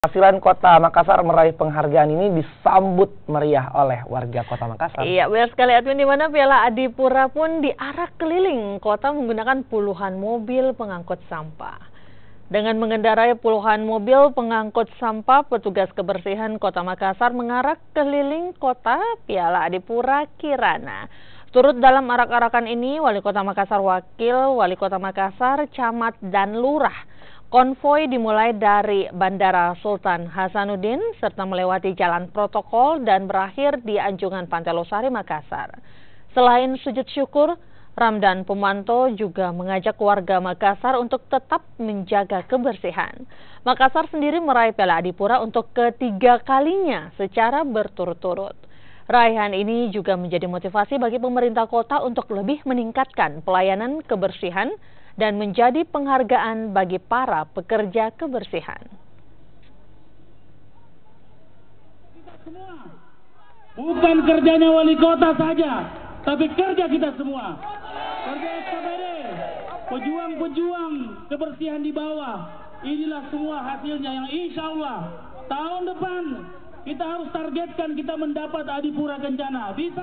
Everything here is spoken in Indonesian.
Hasilan Kota Makassar meraih penghargaan ini disambut meriah oleh warga Kota Makassar. Iya, benar sekali Edwin, di mana Piala Adipura pun diarak keliling kota menggunakan puluhan mobil pengangkut sampah. Dengan mengendarai puluhan mobil pengangkut sampah, petugas kebersihan Kota Makassar mengarak keliling kota Piala Adipura Kirana. Turut dalam arak-arakan ini Wali Kota Makassar, Wakil Wali Kota Makassar, Camat, dan Lurah. Konvoi dimulai dari Bandara Sultan Hasanuddin serta melewati jalan protokol dan berakhir di Anjungan Pantai Losari, Makassar. Selain sujud syukur, Ramdan Pumanto juga mengajak warga Makassar untuk tetap menjaga kebersihan. Makassar sendiri meraih Piala Adipura untuk ketiga kalinya secara berturut-turut. Raihan ini juga menjadi motivasi bagi pemerintah kota untuk lebih meningkatkan pelayanan kebersihan dan menjadi penghargaan bagi para pekerja kebersihan. Kita semua, bukan kerjanya wali kota saja, tapi kerja kita semua. Kerja SKPD, pejuang-pejuang kebersihan di bawah. Inilah semua hasilnya yang insya Allah tahun depan kita harus targetkan kita mendapat Adipura Kencana. Bisa?